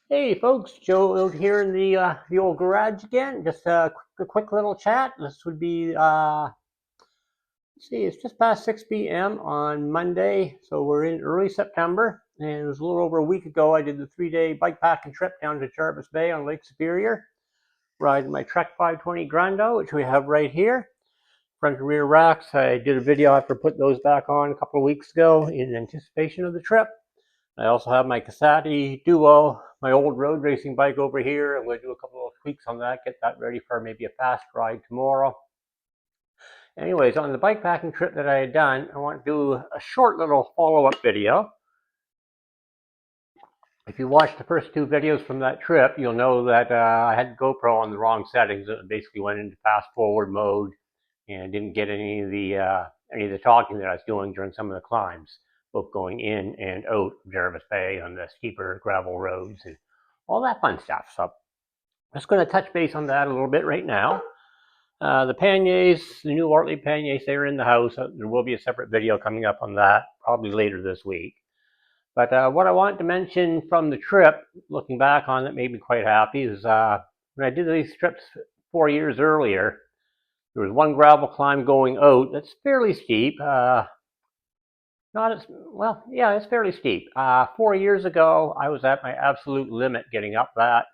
Hey folks, Joe out here in the old garage again. Just a quick little chat. This would be let's see, it's just past 6 p.m. on Monday, so we're in early September. And it was a little over a week ago I did the 3-day bike packing trip down to Jarvis Bay on Lake Superior, riding my Trek 520 Grando, which we have right here. Front and rear racks. I did a video after putting those back on a couple of weeks ago in anticipation of the trip. I also have my Casati Duo, my old road racing bike over here. I'm going to do a couple of tweaks on that, get that ready for maybe a fast ride tomorrow. Anyways, on the bike packing trip that I had done, I want to do a short little follow-up video. If you watched the first two videos from that trip, you'll know that I had the GoPro on the wrong settings. It basically went into fast forward mode and didn't get any of the talking that I was doing during some of the climbs, both going in and out of Jarvis Bay on the steeper gravel roads and all that fun stuff. So I'm just going to touch base on that a little bit right now. The panniers, the new Ortley panniers, they're in the house. There will be a separate video coming up on that probably later this week. But what I wanted to mention from the trip, looking back on it, made me quite happy, is when I did these trips 4 years earlier, there was one gravel climb going out that's fairly steep. Not as well, yeah, it's fairly steep. 4 years ago, I was at my absolute limit getting up that.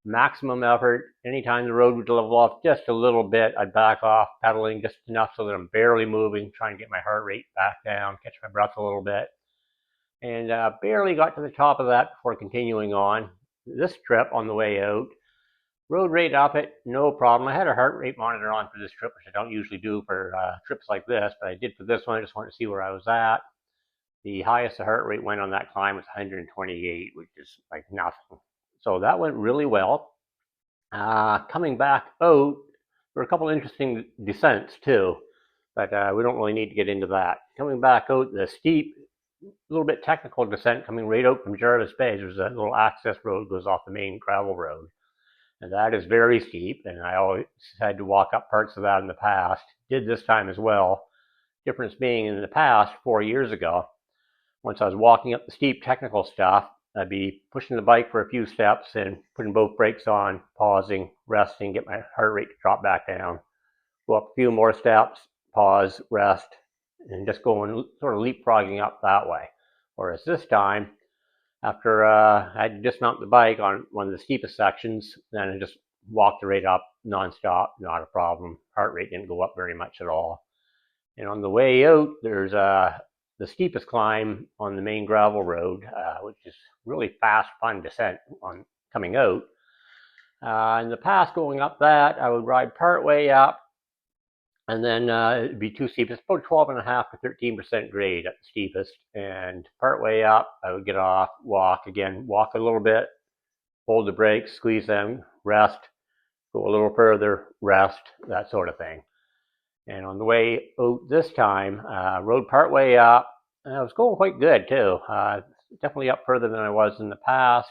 Maximum effort. Anytime the road would level off just a little bit, I'd back off, pedaling just enough so that I'm barely moving, trying to get my heart rate back down, catch my breath a little bit. And barely got to the top of that before continuing on. This trip on the way out, road rate up it, no problem. I had a heart rate monitor on for this trip, which I don't usually do for trips like this, but I did for this one. I just wanted to see where I was at. The highest the heart rate went on that climb was 128, which is like nothing. So that went really well. Coming back out, there were a couple interesting descents too, but we don't really need to get into that. Coming back out, the steep, a little bit technical descent coming right out from Jarvis Bay. There's a little access road goes off the main gravel road, and that is very steep. And I always had to walk up parts of that in the past. Did this time as well. Difference being in the past, 4 years ago, once I was walking up the steep technical stuff, I'd be pushing the bike for a few steps and putting both brakes on, pausing, resting, get my heart rate to drop back down. Go up a few more steps, pause, rest, and just going sort of leapfrogging up that way. Whereas this time, after I had to dismount the bike on one of the steepest sections, then I just walked right up nonstop, not a problem. Heart rate didn't go up very much at all. And on the way out, there's the steepest climb on the main gravel road, which is really fast, fun descent on coming out. In the past, going up that, I would ride part way up, and then it'd be too steep. It's about 12.5 to 13% grade at the steepest, and part way up, I would get off, walk again, walk a little bit, hold the brakes, squeeze them, rest, go a little further, rest, that sort of thing. And on the way out this time, rode part way up, and I was going quite good too. Definitely up further than I was in the past,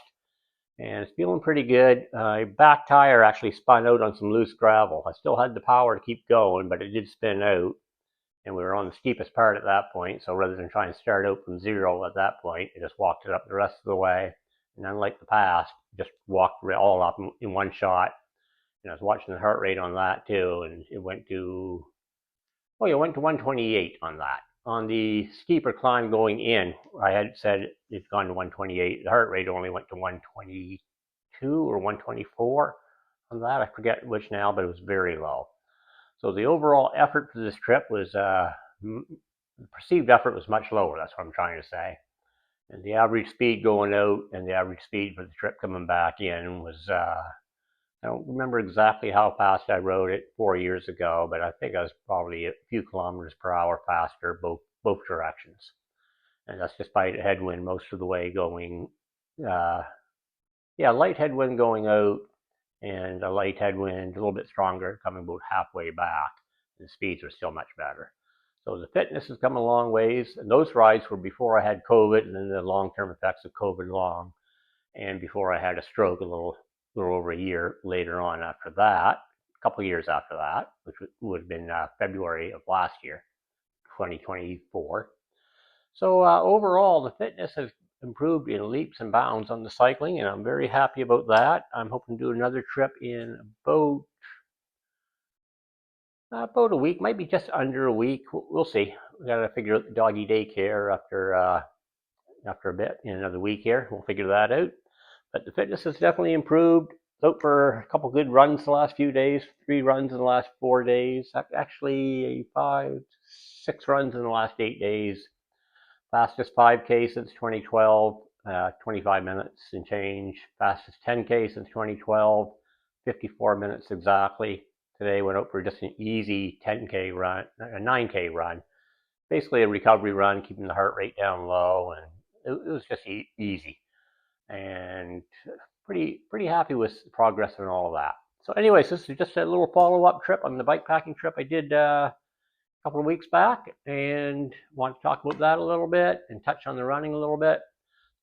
and it's feeling pretty good. My back tire actually spun out on some loose gravel. I still had the power to keep going, but it did spin out, and we were on the steepest part at that point. So rather than trying to start out from zero at that point, I just walked it up the rest of the way. And unlike the past, just walked it all up in one shot. And I was watching the heart rate on that too, and it went to 128 on that. On the steeper climb going in, I had said it's gone to 128. The heart rate only went to 122 or 124 on that. I forget which now, but it was very low. So the overall effort for this trip was, the perceived effort was much lower. That's what I'm trying to say. And the average speed going out and the average speed for the trip coming back in was, I don't remember exactly how fast I rode it 4 years ago, but I think I was probably a few kilometers per hour faster both directions. And that's despite a headwind most of the way going, light headwind going out and a light headwind, a little bit stronger, coming about halfway back. And the speeds are still much better. So the fitness has come a long ways. And those rides were before I had COVID and then the long-term effects of COVID long, and before I had a stroke a little over a year later on after that, a couple of years after that, which would have been February of last year, 2024. So overall, the fitness has improved in leaps and bounds on the cycling, and I'm very happy about that. I'm hoping to do another trip in about a week, might be just under a week. We'll see. We got to figure out the doggy daycare after a bit, in another week here. We'll figure that out. But the fitness has definitely improved. Out for a couple good runs the last few days, 3 runs in the last 4 days, actually 5, 6 runs in the last 8 days. Fastest 5K since 2012, 25 minutes and change. Fastest 10K since 2012, 54 minutes exactly. Today went out for just an easy 10K run, a 9K run. Basically a recovery run, keeping the heart rate down low, and it was just easy. And pretty happy with the progress and all of that. So anyways, this is just a little follow-up trip on the bikepacking trip I did a couple of weeks back, and want to talk about that a little bit and touch on the running a little bit.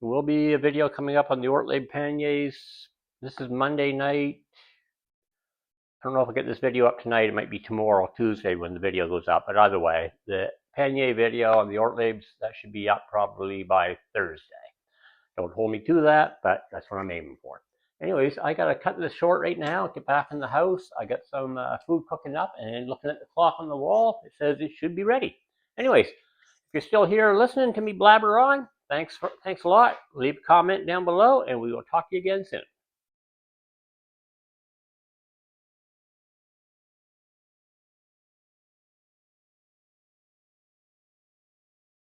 There will be a video coming up on the Ortlieb Panniers. This is Monday night. I don't know if I'll get this video up tonight. It might be tomorrow, Tuesday, when the video goes up. But either way, the Pannier video on the Ortliebs, that should be up probably by Thursday. Don't hold me to that, but that's what I'm aiming for. Anyways, I gotta cut this short right now, get back in the house. I got some food cooking up, and looking at the clock on the wall, it says it should be ready. Anyways, if you're still here listening to me blabber on, thanks a lot. Leave a comment down below, and we will talk to you again soon.